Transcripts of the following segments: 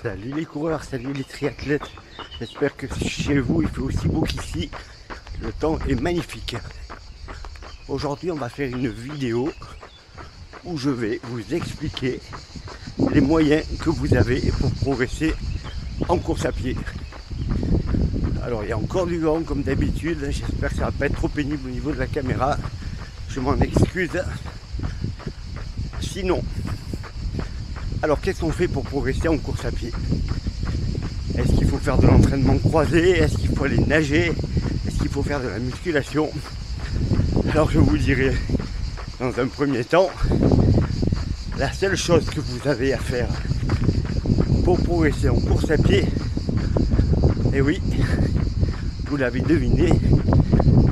Salut les coureurs, salut les triathlètes. J'espère que chez vous il fait aussi beau qu'ici. Le temps est magnifique. Aujourd'hui on va faire une vidéo où je vais vous expliquer les moyens que vous avez pour progresser en course à pied. Alors il y a encore du vent comme d'habitude, j'espère que ça va pas être trop pénible au niveau de la caméra. Je m'en excuse. Sinon, alors qu'est-ce qu'on fait pour progresser en course à pied? Est-ce qu'il faut faire de l'entraînement croisé? Est-ce qu'il faut aller nager? Est-ce qu'il faut faire de la musculation? Alors je vous dirai dans un premier temps, la seule chose que vous avez à faire pour progresser en course à pied, et oui, vous l'avez deviné,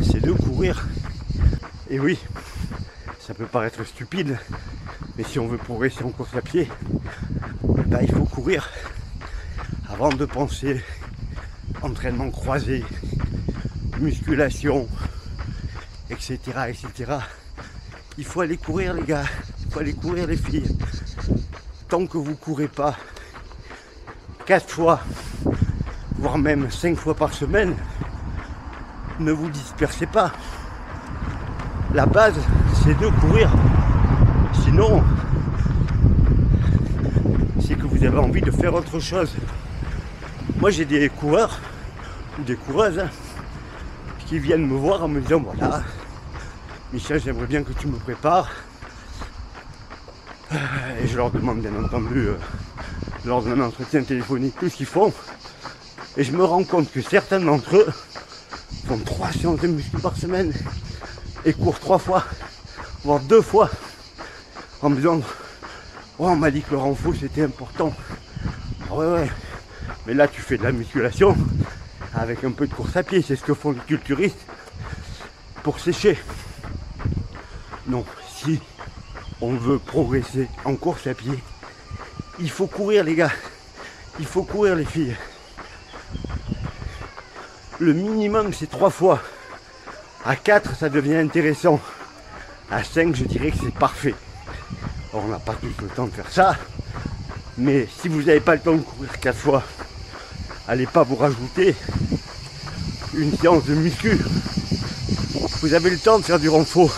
c'est de courir. Et oui, ça peut paraître stupide, mais si on veut progresser en course à pied, ben, il faut courir. Avant de penser entraînement croisé, musculation, etc., etc., il faut aller courir les gars, il faut aller courir les filles. Tant que vous ne courez pas 4 fois, voire même 5 fois par semaine, ne vous dispersez pas. La base, c'est de courir. Sinon, c'est que vous avez envie de faire autre chose. Moi, j'ai des coureurs ou des coureuses qui viennent me voir en me disant, voilà, Michel, j'aimerais bien que tu me prépares. Et je leur demande bien entendu, lors d'un entretien téléphonique, tout ce qu'ils font. Et je me rends compte que certains d'entre eux font 3 séances de muscu par semaine et courent 3 fois, voire 2 fois, en me disant, oh, on m'a dit que le renfort c'était important. Ouais, mais là tu fais de la musculation avec un peu de course à pied, c'est ce que font les culturistes pour sécher. Non, si on veut progresser en course à pied, il faut courir les gars, il faut courir les filles. Le minimum c'est 3 fois. À 4 ça devient intéressant. À 5 je dirais que c'est parfait. Alors, on n'a pas tous le temps de faire ça. Mais si vous n'avez pas le temps de courir 4 fois, allez pas vous rajouter une séance de muscu. Vous avez le temps de faire du renfort.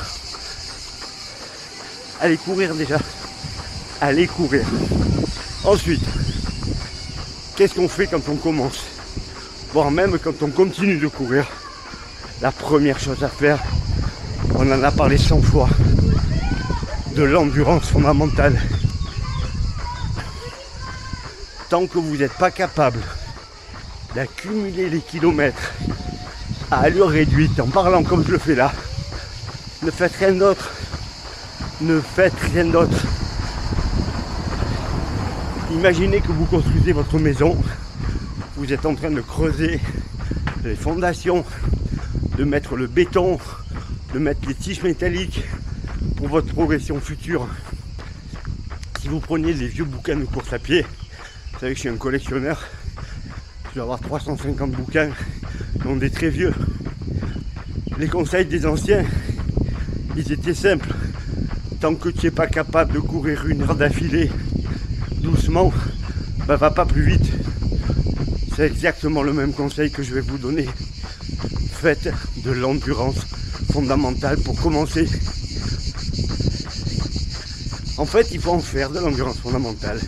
Allez courir déjà. Allez courir. Ensuite, qu'est-ce qu'on fait quand on commence? Voire même quand on continue de courir. La première chose à faire, on en a parlé 100 fois, de l'endurance fondamentale. Tant que vous n'êtes pas capable d'accumuler les kilomètres à allure réduite, en parlant comme je le fais là, ne faites rien d'autre. Ne faites rien d'autre. Imaginez que vous construisez votre maison, vous êtes en train de creuser les fondations, de mettre le béton, de mettre les tiges métalliques pour votre progression future. Si vous preniez les vieux bouquins de course à pied, vous savez que je suis un collectionneur, je dois avoir 350 bouquins, dont des très vieux. Les conseils des anciens, ils étaient simples. Tant que tu n'es pas capable de courir 1 heure d'affilée, doucement, ben va pas plus vite. C'est exactement le même conseil que je vais vous donner. Faites de l'endurance fondamentale pour commencer. En fait, il faut en faire de l'endurance fondamentale.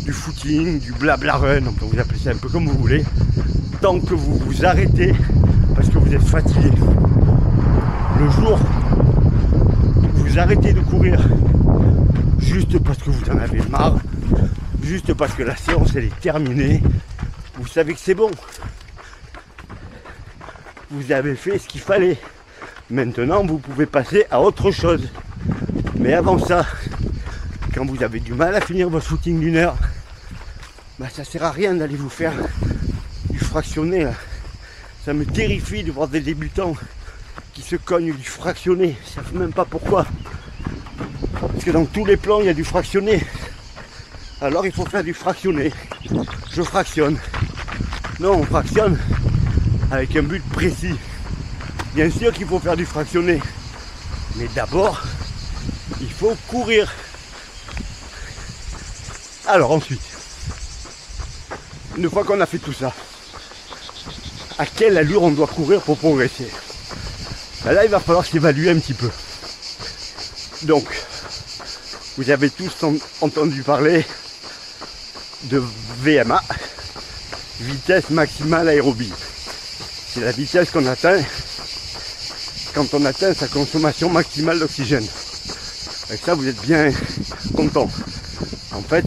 Du footing, du blabla run, on peut vous appeler ça un peu comme vous voulez. Tant que vous vous arrêtez parce que vous êtes fatigué. Le jour où vous arrêtez de courir juste parce que vous en avez marre, juste parce que la séance elle est terminée, vous savez que c'est bon. Vous avez fait ce qu'il fallait. Maintenant, vous pouvez passer à autre chose. Mais avant ça, quand vous avez du mal à finir votre footing d'1 heure, bah ça sert à rien d'aller vous faire du fractionné. Là. Ça me terrifie de voir des débutants qui se cognent du fractionné. Ils ne savent même pas pourquoi. Parce que dans tous les plans, il y a du fractionné. Alors il faut faire du fractionné. Je fractionne. Non, on fractionne avec un but précis. Bien sûr qu'il faut faire du fractionné. Mais d'abord, il faut courir. Alors ensuite, Une fois qu'on a fait tout ça, à quelle allure on doit courir pour progresser? Ben là, il va falloir s'évaluer un petit peu. Donc, vous avez tous entendu parler de VMA, vitesse maximale aérobie. C'est la vitesse qu'on atteint quand on atteint sa consommation maximale d'oxygène. Avec ça, vous êtes bien content. En fait,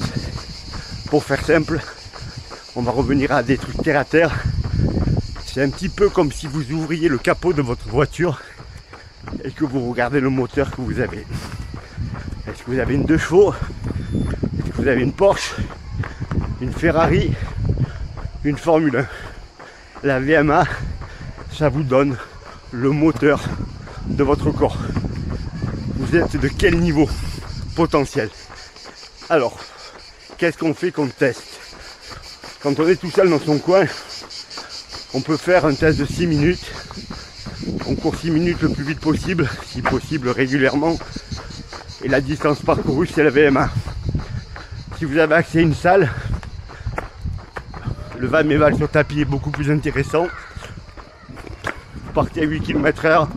pour faire simple, on va revenir à des trucs terre à terre. C'est un petit peu comme si vous ouvriez le capot de votre voiture et que vous regardez le moteur que vous avez. Est-ce que vous avez une 2 chevaux? Est-ce que vous avez une Porsche? Une Ferrari? Une Formule 1? La VMA, ça vous donne le moteur de votre corps. Vous êtes de quel niveau potentiel? Alors, qu'est-ce qu'on fait comme test? Quand on est tout seul dans son coin, on peut faire un test de 6 minutes. On court 6 minutes le plus vite possible, si possible régulièrement. Et la distance parcourue, c'est la VMA. Si vous avez accès à une salle, le va-et-vient sur tapis est beaucoup plus intéressant. Vous partez à 8 km/h,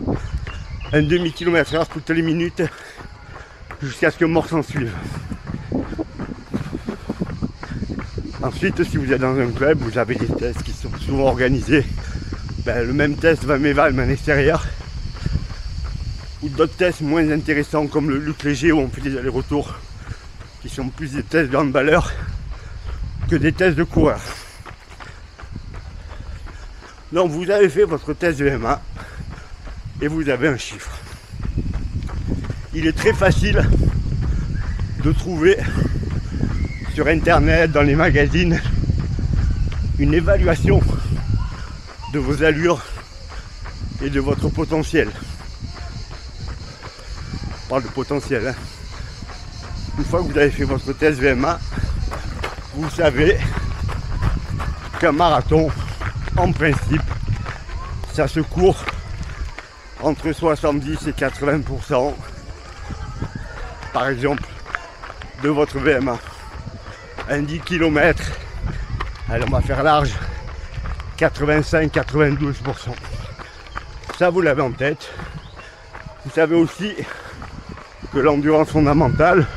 un demi-km/h toutes les minutes, jusqu'à ce que mort s'en suive. Ensuite, si vous êtes dans un club, vous avez des tests qui sont souvent organisés. Ben, le même test va-et-vient mais en extérieur. Ou d'autres tests moins intéressants comme le lutte léger où on fait des allers-retours qui sont plus des tests de handballeurs que des tests de coureurs. Donc vous avez fait votre test de VMA et vous avez un chiffre. Il est très facile de trouver sur internet, dans les magazines, une évaluation de vos allures et de votre potentiel. On parle de potentiel, hein. Une fois que vous avez fait votre test VMA, vous savez qu'un marathon, en principe, ça se court entre 70 et 80%, par exemple, de votre VMA. Un 10 km, allez, on va faire large, 85-92%. Ça, vous l'avez en tête. Vous savez aussi que l'endurance fondamentale,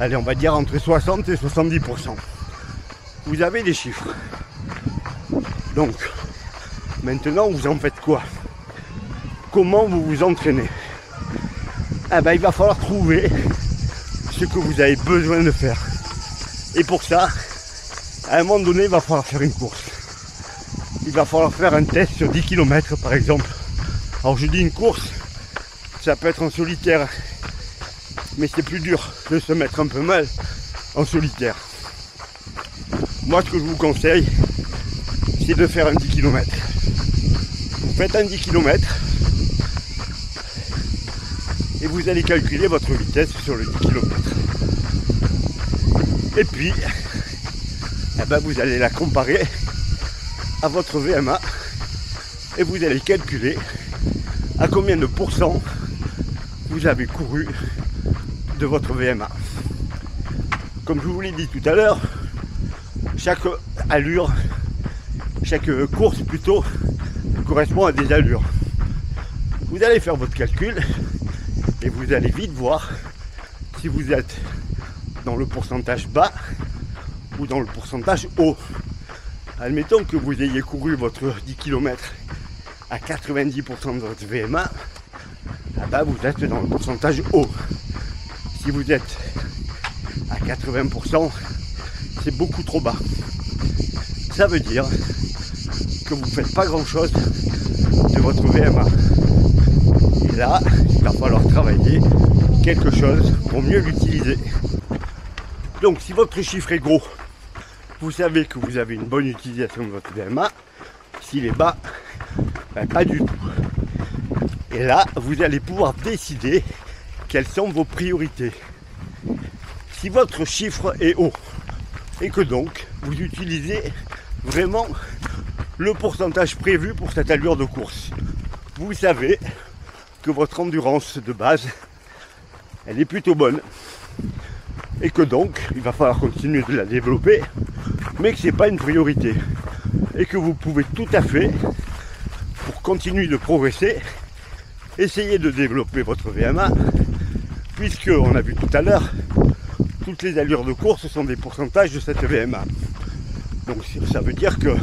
allez, on va dire entre 60 et 70%. Vous avez des chiffres. Donc, maintenant, vous en faites quoi? Comment vous vous entraînez? Eh ben, il va falloir trouver ce que vous avez besoin de faire. Et pour ça, à un moment donné, il va falloir faire une course. Il va falloir faire un test sur 10 km par exemple. Alors je dis une course, ça peut être en solitaire, mais c'est plus dur de se mettre un peu mal en solitaire. Moi, ce que je vous conseille, c'est de faire un 10 km. Vous faites un 10 km et vous allez calculer votre vitesse sur le 10 km. Et puis, eh ben, vous allez la comparer à votre VMA et vous allez calculer à combien de pourcents vous avez couru de votre VMA. Comme je vous l'ai dit tout à l'heure, chaque allure, chaque course plutôt, correspond à des allures. Vous allez faire votre calcul et vous allez vite voir si vous êtes dans le pourcentage bas ou dans le pourcentage haut. Admettons que vous ayez couru votre 10 km à 90% de votre VMA, là-bas vous êtes dans le pourcentage haut. Si vous êtes à 80%, c'est beaucoup trop bas. Ça veut dire que vous ne faites pas grand-chose de votre VMA. Et là, il va falloir travailler quelque chose pour mieux l'utiliser. Donc si votre chiffre est gros, vous savez que vous avez une bonne utilisation de votre VMA. S'il est bas, ben pas du tout. Et là, vous allez pouvoir décider quelles sont vos priorités. Si votre chiffre est haut et que donc vous utilisez vraiment le pourcentage prévu pour cette allure de course, vous savez que votre endurance de base, elle est plutôt bonne. Et que donc, il va falloir continuer de la développer mais que ce n'est pas une priorité. Et que vous pouvez tout à fait, pour continuer de progresser, essayer de développer votre VMA, puisque, on a vu tout à l'heure, toutes les allures de course sont des pourcentages de cette VMA. Donc ça veut dire que,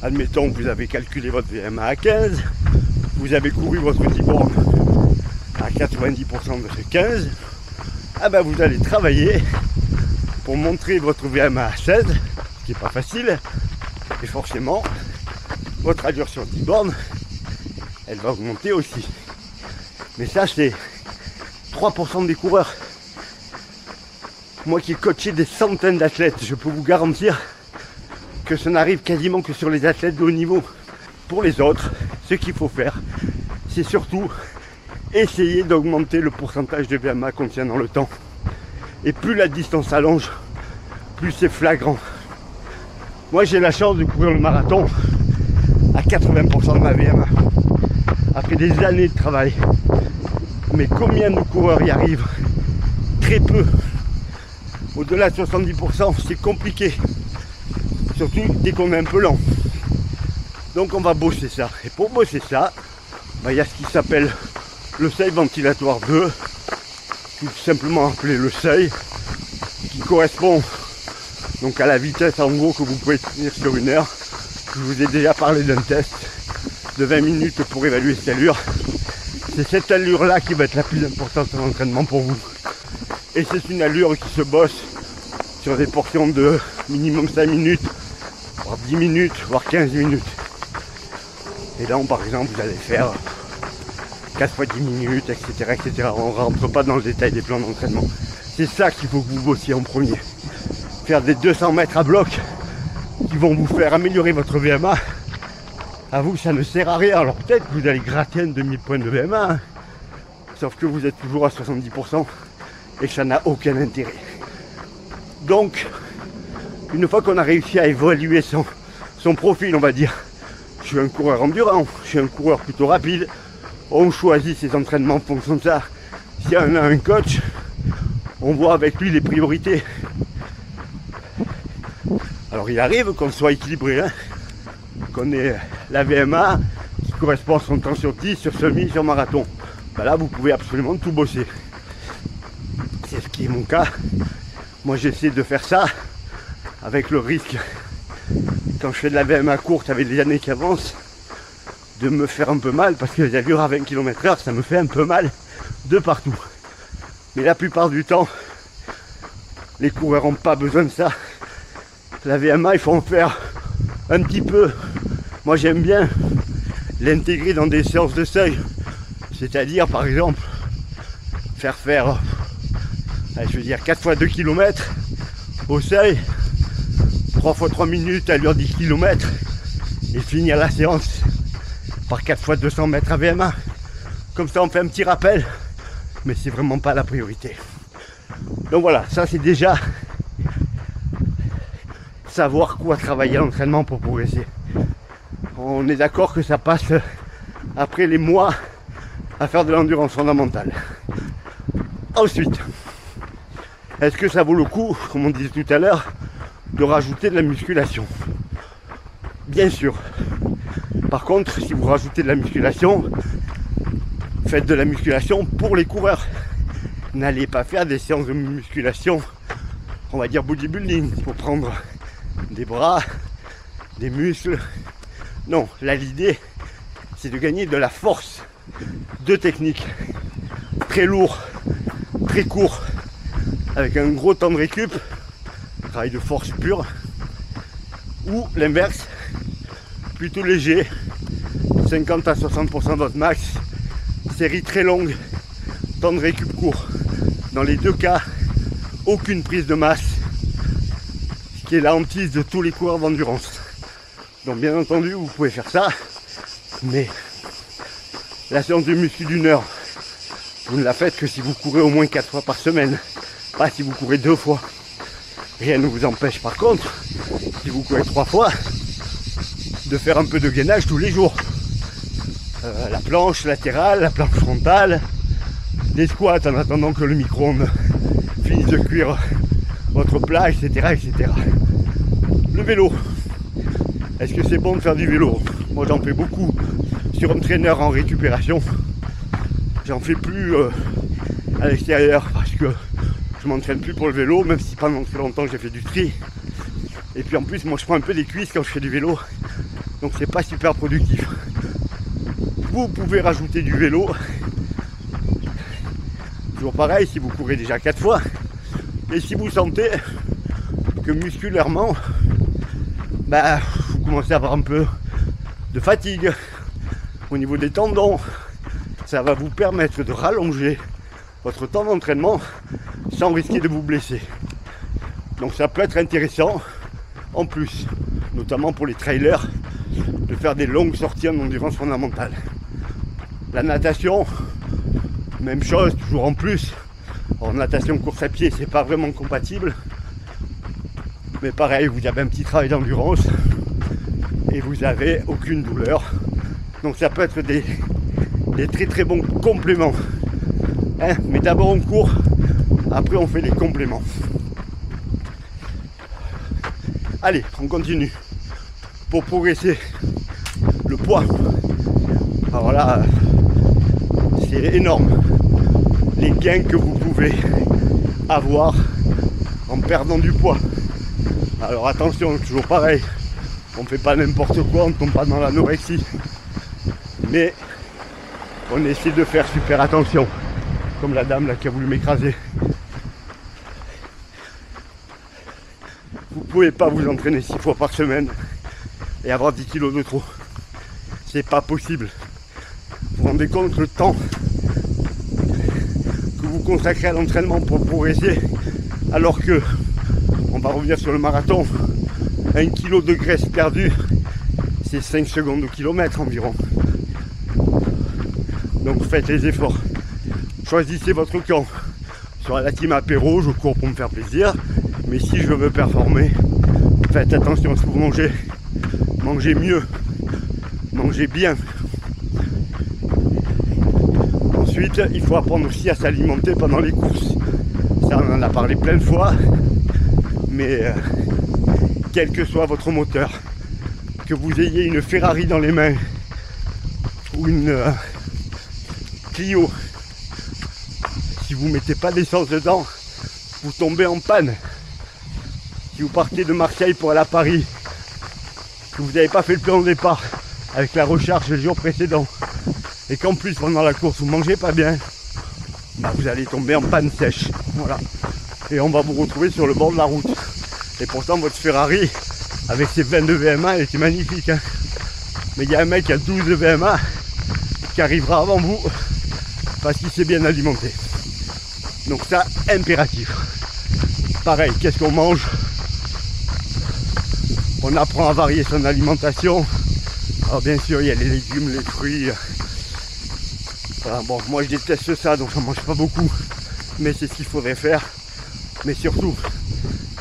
admettons, vous avez calculé votre VMA à 15, vous avez couru votre 10 bornes à 90% de ces 15, ah ben vous allez travailler pour montrer votre VMA à 16, ce qui n'est pas facile, et forcément, votre allure sur 10 bornes, elle va augmenter aussi. Mais ça, c'est 3% des coureurs. Moi qui ai coaché des centaines d'athlètes, je peux vous garantir que ça n'arrive quasiment que sur les athlètes de haut niveau. Pour les autres, ce qu'il faut faire, c'est surtout essayer d'augmenter le pourcentage de VMA qu'on tient dans le temps. Et plus la distance allonge, plus c'est flagrant. Moi j'ai la chance de courir le marathon à 80% de ma VMA, après des années de travail. Mais combien de coureurs y arrivent? Très peu. Au-delà de 70%, c'est compliqué. Surtout dès qu'on est un peu lent. Donc on va bosser ça. Et pour bosser ça, il y a ce qui s'appelle le seuil ventilatoire 2, tout simplement appelé le seuil, qui correspond donc à la vitesse en gros que vous pouvez tenir sur une heure. Je vous ai déjà parlé d'un test de 20 minutes pour évaluer cette allure. C'est cette allure là qui va être la plus importante en entraînement pour vous. Et c'est une allure qui se bosse sur des portions de minimum 5 minutes, voire 10 minutes, voire 15 minutes. Et là, par exemple, vous allez faire 4 fois 10 minutes, etc., etc. On ne rentre pas dans le détail des plans d'entraînement. C'est ça qu'il faut que vous bossiez en premier. Faire des 200 mètres à bloc qui vont vous faire améliorer votre VMA. À vous, ça ne sert à rien. Alors peut-être que vous allez gratter un demi-point de VMA, hein, sauf que vous êtes toujours à 70% et que ça n'a aucun intérêt. Donc, une fois qu'on a réussi à évaluer son profil, on va dire, je suis un coureur endurant, je suis un coureur plutôt rapide, on choisit ses entraînements en fonction de ça. Si on a un coach, on voit avec lui les priorités. Alors il arrive qu'on soit équilibré, hein, qu'on ait la VMA qui correspond à son temps sur 10, sur semi, sur marathon. Ben là, vous pouvez absolument tout bosser. C'est ce qui est mon cas. Moi, j'essaie de faire ça avec le risque, quand je fais de la VMA courte avec les années qui avancent, de me faire un peu mal, parce que les allures à 20 km/h, ça me fait un peu mal de partout. Mais la plupart du temps, les coureurs n'ont pas besoin de ça. La VMA, il faut en faire un petit peu. Moi, j'aime bien l'intégrer dans des séances de seuil. C'est-à-dire, par exemple, faire 4 fois 2 km au seuil, 3 fois 3 minutes à l'heure 10 km, et finir la séance par 4 fois 200 mètres à VMA. Comme ça, on fait un petit rappel, mais c'est vraiment pas la priorité. Donc voilà, ça c'est déjà savoir quoi travailler à l'entraînement pour progresser. On est d'accord que ça passe après les mois à faire de l'endurance fondamentale. Ensuite, est-ce que ça vaut le coup, comme on disait tout à l'heure, de rajouter de la musculation? Bien sûr. Par contre, si vous rajoutez de la musculation, faites de la musculation pour les coureurs. N'allez pas faire des séances de musculation, on va dire bodybuilding, pour prendre des bras, des muscles. Non, là l'idée, c'est de gagner de la force, de technique, très lourd, très court, avec un gros temps de récup, travail de force pure, ou l'inverse, plutôt léger, 50 à 60% de votre max, série très longue, temps de récup court. Dans les deux cas, aucune prise de masse, ce qui est la hantise de tous les coureurs d'endurance. Donc bien entendu, vous pouvez faire ça, mais la séance de muscu d'une heure, vous ne la faites que si vous courez au moins 4 fois par semaine, pas si vous courez 2 fois. Rien ne vous empêche par contre, si vous courez 3 fois, de faire un peu de gainage tous les jours. La planche latérale, la planche frontale, des squats en attendant que le micro-ondes finisse de cuire votre plat, etc., etc. vélo. Est-ce que c'est bon de faire du vélo? Moi j'en fais beaucoup sur un trainer en récupération. J'en fais plus à l'extérieur parce que je m'entraîne plus pour le vélo, même si pendant très longtemps j'ai fait du tri. Et puis en plus moi je prends un peu les cuisses quand je fais du vélo, donc c'est pas super productif. Vous pouvez rajouter du vélo, toujours pareil si vous courez déjà 4 fois, et si vous sentez que musculairement vous commencez à avoir un peu de fatigue au niveau des tendons, ça va vous permettre de rallonger votre temps d'entraînement sans risquer de vous blesser. Donc ça peut être intéressant en plus, notamment pour les trailers, de faire des longues sorties en endurance fondamentale. La natation, même chose, toujours en plus. En natation, course à pied, c'est pas vraiment compatible. Mais pareil, vous avez un petit travail d'endurance et vous avez aucune douleur. Donc ça peut être des très très bons compléments. Mais d'abord on court, après on fait les compléments. Allez, on continue. Pour progresser, le poids. Alors là, c'est énorme. Les gains que vous pouvez avoir en perdant du poids. Alors attention, toujours pareil. On ne fait pas n'importe quoi, on ne tombe pas dans l'anorexie. Mais on essaie de faire super attention. Comme la dame là qui a voulu m'écraser. Vous pouvez pas vous entraîner 6 fois par semaine et avoir 10 kilos de trop. C'est pas possible. Vous vous rendez compte le temps que vous consacrez à l'entraînement pour progresser, alors que, on va revenir sur le marathon, 1 kg de graisse perdue, c'est 5 secondes au kilomètre environ. Donc faites les efforts. Choisissez votre camp. Sur la team apéro, je cours pour me faire plaisir. Mais si je veux performer, faites attention à ce que vous mangez. Mangez mieux. Mangez bien. Ensuite, il faut apprendre aussi à s'alimenter pendant les courses. Ça, on en a parlé plein de fois. Mais quel que soit votre moteur, que vous ayez une Ferrari dans les mains ou une Clio, si vous ne mettez pas d'essence dedans, vous tombez en panne. Si vous partez de Marseille pour aller à Paris, que vous n'avez pas fait le plan de départ avec la recharge le jour précédent, et qu'en plus pendant la course vous ne mangez pas bien, vous allez tomber en panne sèche. Voilà. Et on va vous retrouver sur le bord de la route. Et pourtant votre Ferrari, avec ses 22 VMA, elle était magnifique. Mais il y a un mec qui a 12 VMA qui arrivera avant vous parce qu'il s'est bien alimenté. Donc ça, impératif. Pareil, qu'est-ce qu'on mange? On apprend à varier son alimentation. Alors bien sûr, il y a les légumes, les fruits. Voilà, bon, moi je déteste ça, donc j'en mange pas beaucoup. Mais c'est ce qu'il faudrait faire. Mais surtout,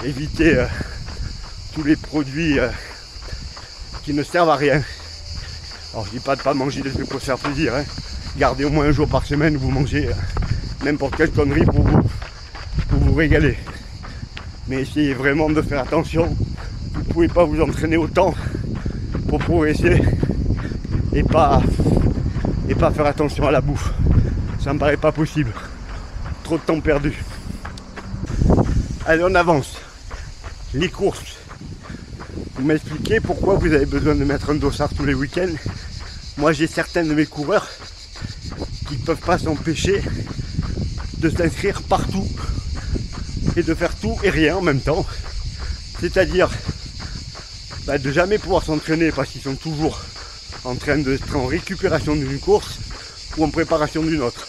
éviter tous les produits qui ne servent à rien. Alors je dis pas de pas manger des trucs pour se faire plaisir. Gardez au moins un jour par semaine où vous mangez n'importe quelle connerie pour vous régaler. Mais essayez vraiment de faire attention. Vous ne pouvez pas vous entraîner autant pour progresser et pas faire attention à la bouffe. Ça me paraît pas possible. Trop de temps perdu. Allez, on avance. Les courses. Vous m'expliquez pourquoi vous avez besoin de mettre un dossard tous les week-ends. Moi, j'ai certains de mes coureurs qui ne peuvent pas s'empêcher de s'inscrire partout et de faire tout et rien en même temps. C'est-à-dire de jamais pouvoir s'entraîner parce qu'ils sont toujours en train d'être en récupération d'une course ou en préparation d'une autre.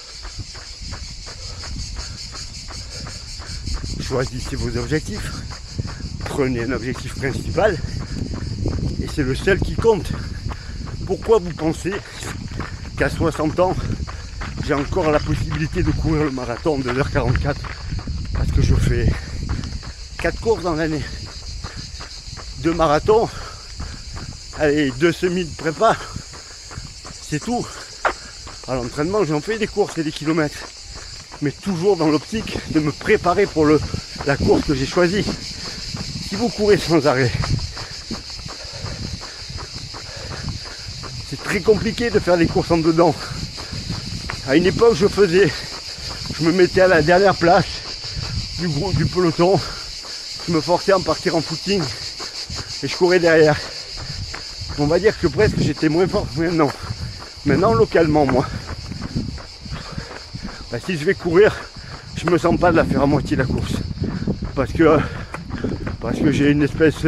Choisissez vos objectifs, prenez un objectif principal et c'est le seul qui compte. Pourquoi vous pensez qu'à 60 ans j'ai encore la possibilité de courir le marathon de 2h44? Parce que je fais 4 courses dans l'année, 2 marathons, allez, 2 semis de prépa, c'est tout. À l'entraînement j'en fais des courses et des kilomètres, mais toujours dans l'optique de me préparer pour la course que j'ai choisie. Si vous courez sans arrêt, très compliqué de faire des courses en dedans. À une époque, je me mettais à la dernière place du peloton. Je me forçais à en partir en footing et je courais derrière. On va dire que presque j'étais moins fort maintenant. Maintenant, localement, moi, bah, si je vais courir, je me sens pas de la faire à moitié la course. Parce que j'ai une espèce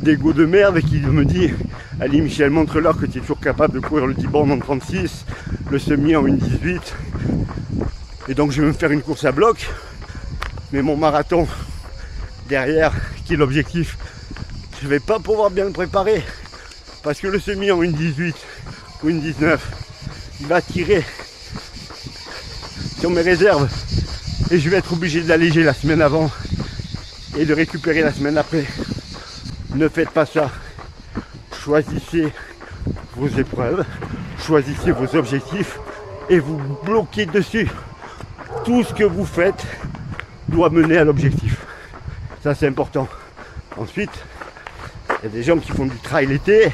d'ego de merde qui me dit: allez Michel, montre-leur que tu es toujours capable de courir le 10 bornes en 36, le semi en 1,18. Et donc je vais me faire une course à bloc. Mais mon marathon derrière, qui est l'objectif, je vais pas pouvoir bien le préparer. Parce que le semi en 1,18 ou 1,19, il va tirer sur mes réserves. Et je vais être obligé d'alléger la semaine avant et de récupérer la semaine après. Ne faites pas ça. Choisissez vos épreuves, choisissez vos objectifs et vous bloquez dessus. Tout ce que vous faites doit mener à l'objectif. Ça, c'est important. Ensuite, il y a des gens qui font du trail l'été,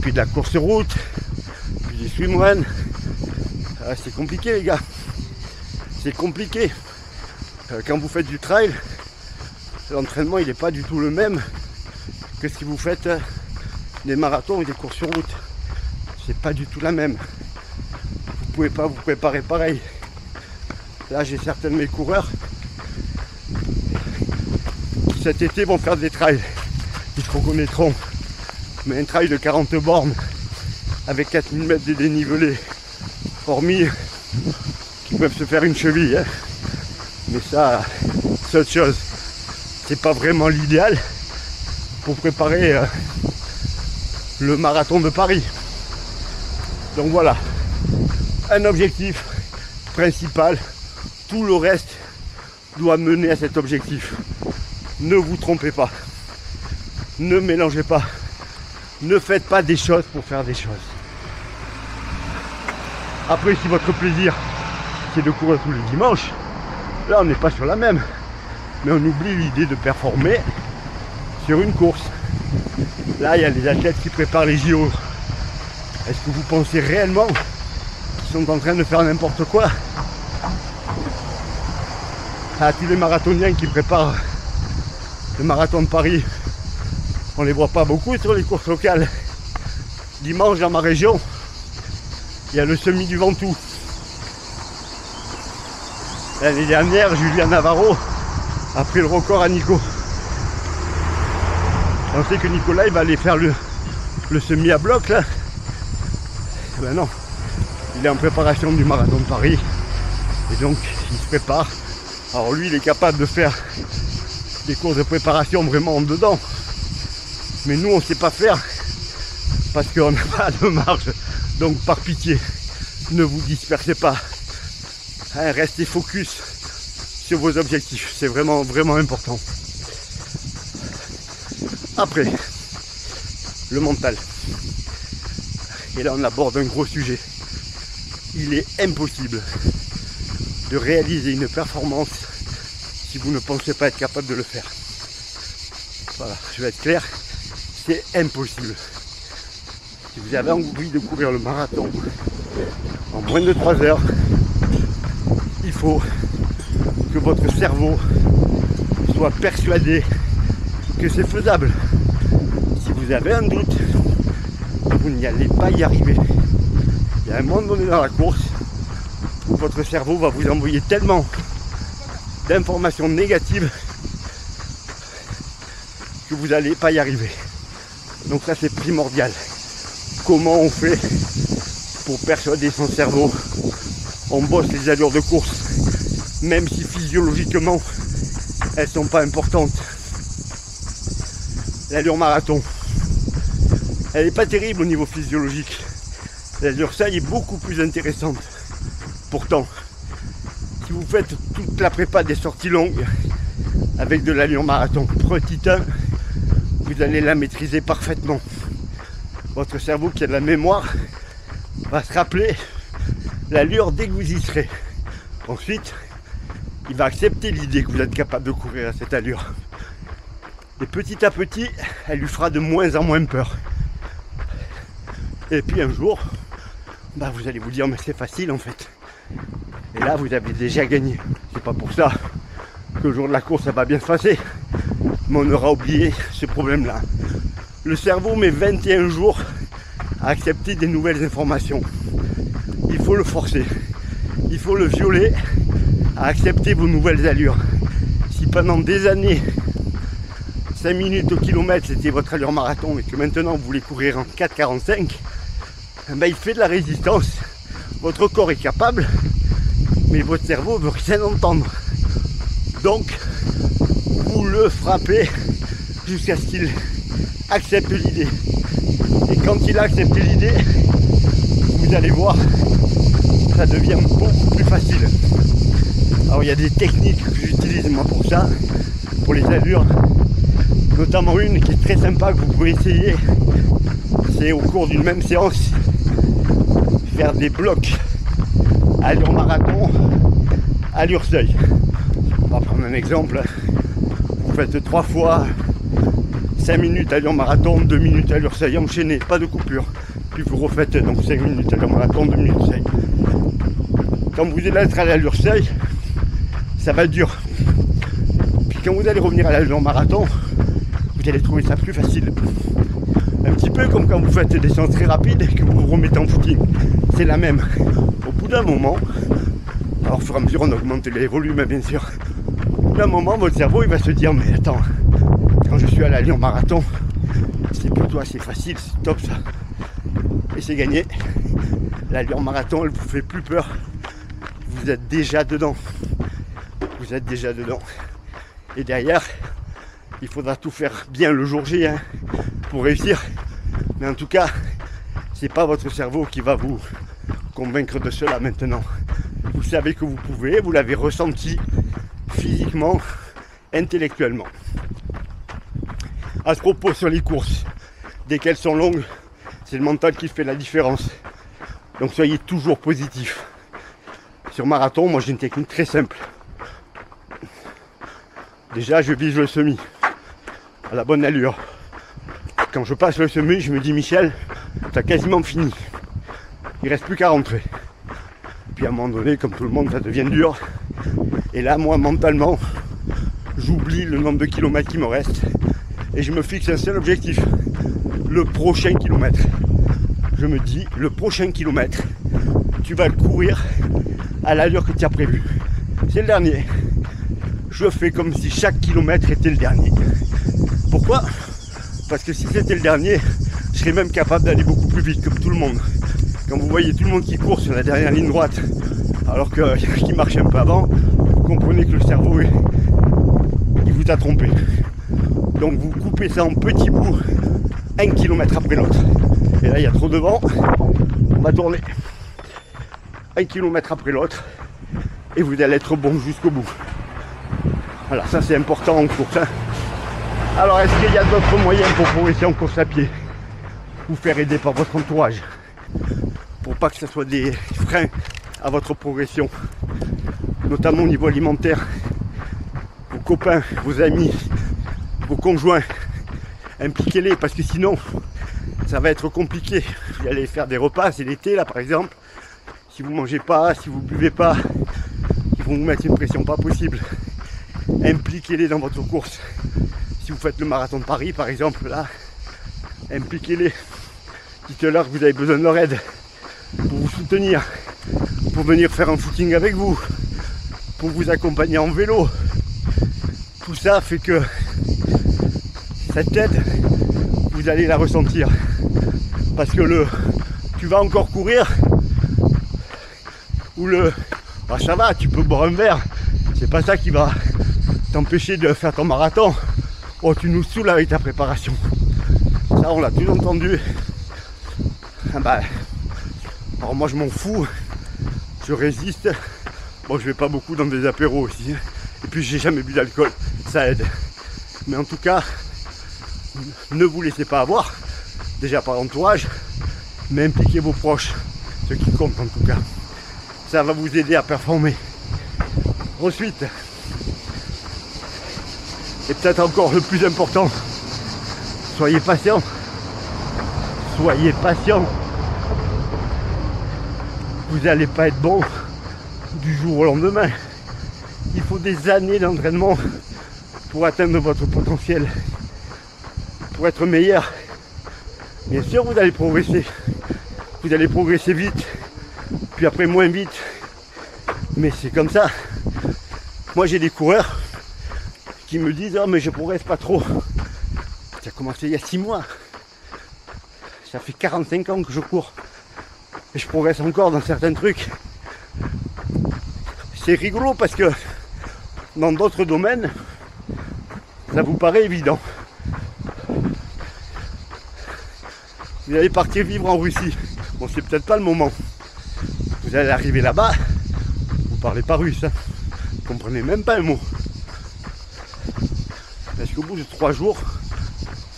puis de la course route, puis du swimrun. Ah, c'est compliqué, les gars. C'est compliqué. Quand vous faites du trail, l'entraînement il n'est pas du tout le même que si vous faites des marathons ou des courses sur route. C'est pas du tout la même. Vous pouvez pas vous préparer pareil. Là, j'ai certains de mes coureurs qui cet été vont faire des trails. Ils se reconnaîtront. Mais un trail de 40 bornes avec 4000 mètres de dénivelé, hormis qui peuvent se faire une cheville, hein. Mais ça, c'est autre chose. C'est pas vraiment l'idéal pour préparer le marathon de Paris. Donc voilà, un objectif principal. Tout le reste doit mener à cet objectif. Ne vous trompez pas. Ne mélangez pas. Ne faites pas des choses pour faire des choses. Après, si votre plaisir c'est de courir tous les dimanches, là on n'est pas sur la même. Mais on oublie l'idée de performer sur une course. Là, il y a les athlètes qui préparent les JO. Est-ce que vous pensez réellement qu'ils sont en train de faire n'importe quoi? À tous les marathoniens qui préparent le marathon de Paris, on les voit pas beaucoup sur les courses locales. Dimanche, dans ma région, il y a le semi du Ventoux. L'année dernière, Julien Navarro a pris le record à Nico. On sait que Nicolas il va aller faire le semi à bloc là. Ben non, il est en préparation du marathon de Paris. Et donc il se prépare. Alors lui il est capable de faire des courses de préparation vraiment en dedans. Mais nous on ne sait pas faire parce qu'on n'a pas de marge. Donc par pitié, ne vous dispersez pas. Hein, restez focus sur vos objectifs. C'est vraiment vraiment important. Après, le mental. Et là on aborde un gros sujet. Il est impossible de réaliser une performance si vous ne pensez pas être capable de le faire. Voilà, je vais être clair, c'est impossible. Si vous avez envie de courir le marathon en moins de 3 heures, il faut que votre cerveau soit persuadé que c'est faisable. Si vous avez un doute, vous n'y allez pas y arriver. Il y a un moment donné dans la course où votre cerveau va vous envoyer tellement d'informations négatives que vous n'allez pas y arriver. Donc ça c'est primordial. Comment on fait pour persuader son cerveau? On bosse les allures de course, même si physiologiquement elles sont pas importantes. L'allure marathon, elle n'est pas terrible au niveau physiologique. L'allure saille est beaucoup plus intéressante. Pourtant, si vous faites toute la prépa des sorties longues avec de l'allure marathon petit 1, vous allez la maîtriser parfaitement. Votre cerveau qui a de la mémoire va se rappeler l'allure dès que vous y serez. Ensuite, il va accepter l'idée que vous êtes capable de courir à cette allure. Et petit à petit, elle lui fera de moins en moins peur. Et puis un jour, vous allez vous dire mais c'est facile en fait. Et là vous avez déjà gagné. C'est pas pour ça que le jour de la course ça va bien se passer. Mais on aura oublié ce problème-là. Le cerveau met 21 jours à accepter des nouvelles informations. Il faut le forcer. Il faut le violer à accepter vos nouvelles allures. Si pendant des années, 5 minutes au kilomètre c'était votre allure marathon et que maintenant vous voulez courir en 4,45, il fait de la résistance. Votre corps est capable, mais votre cerveau veut rien entendre. Donc, vous le frappez jusqu'à ce qu'il accepte l'idée. Et quand il a accepté l'idée, vous allez voir, ça devient beaucoup plus facile. Alors il y a des techniques que j'utilise moi pour ça, pour les allures, notamment une qui est très sympa que vous pouvez essayer. C'est au cours d'une même séance, faire des blocs allure marathon, allure seuil. On va prendre un exemple. Vous faites 3 fois 5 minutes allure marathon, 2 minutes allure seuil, enchaîné, pas de coupure. Puis vous refaites donc 5 minutes allure marathon, 2 minutes seuil. Quand vous allez être à l'allure seuil, ça va être dur. Puis quand vous allez revenir à l'allure marathon, vous allez trouver ça plus facile. Un petit peu comme quand vous faites des séances très rapides et que vous vous remettez en footing. C'est la même. Au bout d'un moment, alors au fur et à mesure on augmente les volumes bien sûr. Au bout d'un moment, votre cerveau il va se dire mais attends, quand je suis à l'allure marathon, c'est plutôt assez facile, c'est top ça. Et c'est gagné. L'allure marathon elle vous fait plus peur. Vous êtes déjà dedans. Vous êtes déjà dedans. Et derrière, il faudra tout faire bien le jour J pour réussir. Mais en tout cas, c'est pas votre cerveau qui va vous convaincre de cela maintenant. Vous savez que vous pouvez, vous l'avez ressenti physiquement, intellectuellement. À ce propos sur les courses, dès qu'elles sont longues, c'est le mental qui fait la différence. Donc soyez toujours positif. Sur marathon, moi j'ai une technique très simple. Déjà, je vise le semi à la bonne allure. Quand je passe le semi, je me dis Michel, t'as quasiment fini. Il reste plus qu'à rentrer. Puis à un moment donné, comme tout le monde, ça devient dur. Et là, moi, mentalement, j'oublie le nombre de kilomètres qui me reste. Et je me fixe un seul objectif. Le prochain kilomètre. Je me dis, le prochain kilomètre, tu vas le courir à l'allure que tu as prévu. C'est le dernier. Je fais comme si chaque kilomètre était le dernier. Pourquoi ? Parce que si c'était le dernier, je serais même capable d'aller beaucoup plus vite comme tout le monde. Quand vous voyez tout le monde qui court sur la dernière ligne droite, alors qu'il marche un peu avant, vous comprenez que le cerveau, il vous a trompé. Donc vous coupez ça en petits bouts, 1 kilomètre après l'autre. Et là, il y a trop de vent, on va tourner 1 kilomètre après l'autre, et vous allez être bon jusqu'au bout. Voilà, ça c'est important en course. Alors, est-ce qu'il y a d'autres moyens pour progresser en course à pied? Vous faire aider par votre entourage, pour pas que ce soit des freins à votre progression, notamment au niveau alimentaire. Vos copains, vos amis, vos conjoints, impliquez-les parce que sinon ça va être compliqué. Vous allez faire des repas, c'est l'été là par exemple. Si vous mangez pas, si vous buvez pas, ils vont vous mettre une pression pas possible. Impliquez-les dans votre course. Si vous faites le marathon de Paris par exemple là, impliquez-les. Dites-leur que vous avez besoin de leur aide pour vous soutenir, pour venir faire un footing avec vous, pour vous accompagner en vélo. Tout ça fait que cette aide, vous allez la ressentir. Parce que tu vas encore courir, ou ça va, tu peux boire un verre, c'est pas ça qui va t'empêcher de faire ton marathon. Oh, tu nous saoules avec ta préparation. Ça, on l'a tous entendu. Alors moi je m'en fous, je résiste. Bon, je vais pas beaucoup dans des apéros aussi, et puis j'ai jamais bu d'alcool, ça aide. Mais en tout cas, ne vous laissez pas avoir, déjà par l'entourage, mais impliquez vos proches, ce qui compte en tout cas. Ça va vous aider à performer. Ensuite, et peut-être encore le plus important, soyez patient. Soyez patient vous n'allez pas être bon du jour au lendemain. Il faut des années d'entraînement pour atteindre votre potentiel, pour être meilleur. Bien sûr, vous allez progresser. Vous allez progresser vite, puis après moins vite. Mais c'est comme ça. Moi, j'ai des coureurs qui me disent « Oh, mais je progresse pas trop. » Ça a commencé il y a 6 mois. Ça fait 45 ans que je cours. Et je progresse encore dans certains trucs. C'est rigolo parce que dans d'autres domaines, ça vous paraît évident. Vous allez partir vivre en Russie. Bon, c'est peut-être pas le moment. Vous allez arriver là-bas, vous parlez pas russe, hein. Vous comprenez même pas un mot. Parce qu'au bout de 3 jours,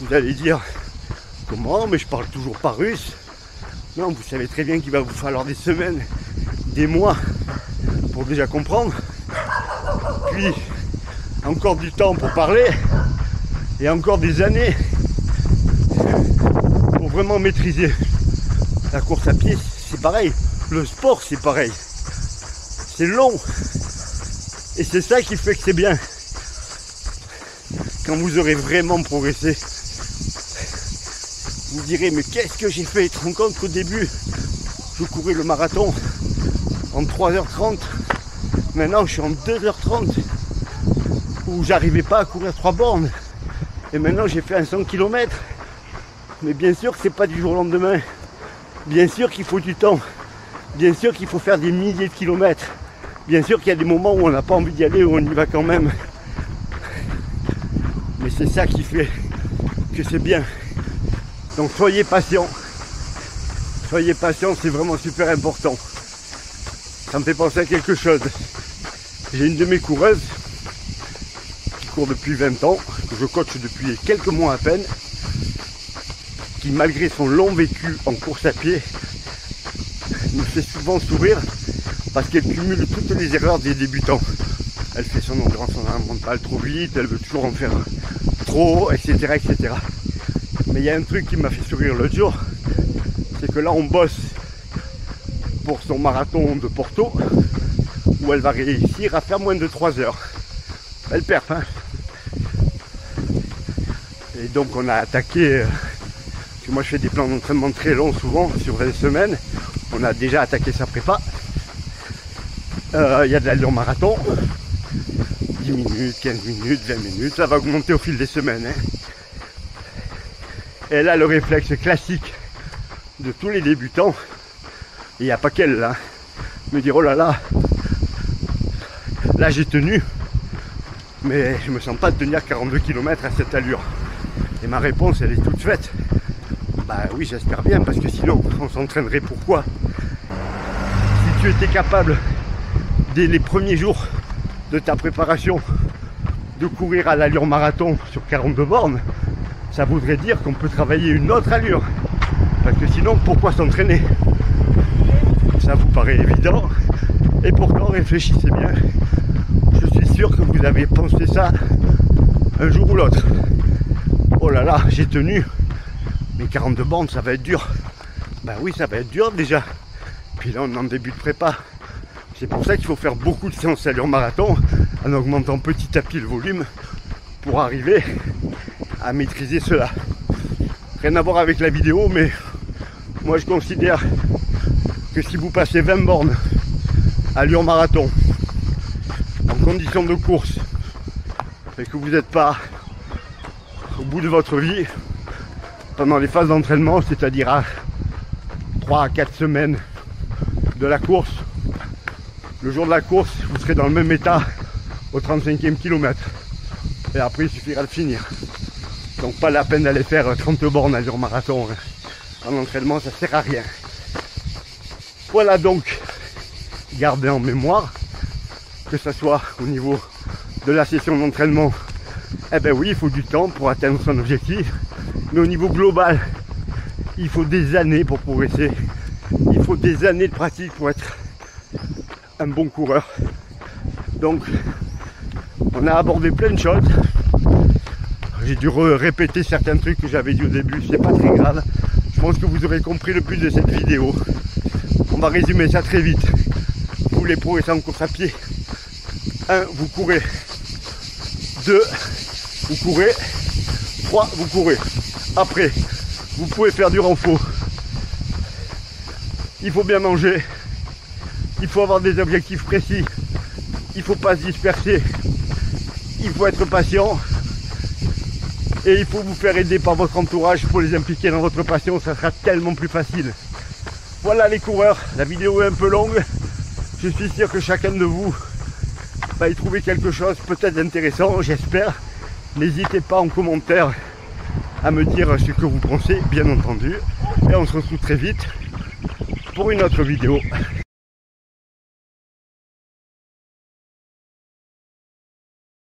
vous allez dire comment, mais je parle toujours pas russe. Non, vous savez très bien qu'il va vous falloir des semaines, des mois pour déjà comprendre. Puis encore du temps pour parler et encore des années pour vraiment maîtriser. La course à pied, c'est pareil. Le sport, c'est pareil. C'est long. Et c'est ça qui fait que c'est bien. Quand vous aurez vraiment progressé, vous direz, mais qu'est-ce que j'ai fait? Tu te rends compte qu'au début, je courais le marathon en 3h30. Maintenant, je suis en 2h30. Où j'arrivais pas à courir 3 bornes. Et maintenant, j'ai fait un 100 km. Mais bien sûr que c'est pas du jour au lendemain. Bien sûr qu'il faut du temps. Bien sûr qu'il faut faire des milliers de kilomètres. Bien sûr qu'il y a des moments où on n'a pas envie d'y aller, où on y va quand même. Mais c'est ça qui fait que c'est bien. Donc soyez patient. Soyez patient, c'est vraiment super important. Ça me fait penser à quelque chose. J'ai une de mes coureuses qui court depuis 20 ans, que je coach depuis quelques mois à peine, qui malgré son long vécu en course à pied me fait souvent sourire parce qu'elle cumule toutes les erreurs des débutants. Elle fait son endurance fondamentale trop vite, elle veut toujours en faire trop, etc., etc. Mais il y a un truc qui m'a fait sourire l'autre jour, c'est que là on bosse pour son marathon de Porto où elle va réussir à faire moins de 3 heures. Elle perf, hein. Et donc on a attaqué, parce que moi je fais des plans d'entraînement très longs souvent, sur 20 semaines. On a déjà attaqué sa prépa. Il y a de l'allure marathon. 10 minutes, 15 minutes, 20 minutes, ça va augmenter au fil des semaines. Hein. Elle a le réflexe classique de tous les débutants. Il n'y a pas qu'elle là. Me dire oh là là, là j'ai tenu, mais je me sens pas de tenir 42 km à cette allure. Et ma réponse elle est toute faite. Bah oui, j'espère bien, parce que sinon on s'entraînerait pourquoi? Si tu étais capable dès les premiers jours de ta préparation de courir à l'allure marathon sur 42 bornes, ça voudrait dire qu'on peut travailler une autre allure. Parce que sinon, pourquoi s'entraîner? Ça vous paraît évident, et pourtant réfléchissez bien. Je suis sûr que vous avez pensé ça un jour ou l'autre. Oh là là, j'ai tenu, mais 42 bornes, ça va être dur. Ben oui, ça va être dur déjà. Puis là, on est en début de prépa. C'est pour ça qu'il faut faire beaucoup de séances allure marathon, en augmentant petit à petit le volume, pour arriver à maîtriser cela. Rien à voir avec la vidéo, mais moi je considère que si vous passez 20 bornes allure marathon, en condition de course, et que vous n'êtes pas au bout de votre vie, pendant les phases d'entraînement, c'est-à-dire à 3 à 4 semaines de la course, le jour de la course, vous serez dans le même état au 35e kilomètre. Et après, il suffira de finir. Donc pas la peine d'aller faire 30 bornes allure marathon. En entraînement, ça sert à rien. Voilà donc, gardez en mémoire, que ce soit au niveau de la session d'entraînement, eh ben oui, il faut du temps pour atteindre son objectif. Mais au niveau global, il faut des années pour progresser. Il faut des années de pratique pour être un bon coureur. Donc, on a abordé plein de choses. J'ai dû répéter certains trucs que j'avais dit au début, c'est pas très grave. Je pense que vous aurez compris le but de cette vidéo. On va résumer ça très vite. Vous voulez progresser en course à pied. 1, vous courez. 2, vous courez. 3, vous courez. Après, vous pouvez faire du renfort. Il faut bien manger. Il faut avoir des objectifs précis. Il ne faut pas se disperser. Il faut être patient. Et il faut vous faire aider par votre entourage pour les impliquer dans votre passion. Ça sera tellement plus facile. Voilà les coureurs. La vidéo est un peu longue. Je suis sûr que chacun de vous va y trouver quelque chose peut-être d'intéressant, j'espère. N'hésitez pas en commentaire à me dire ce que vous pensez, bien entendu. Et on se retrouve très vite pour une autre vidéo.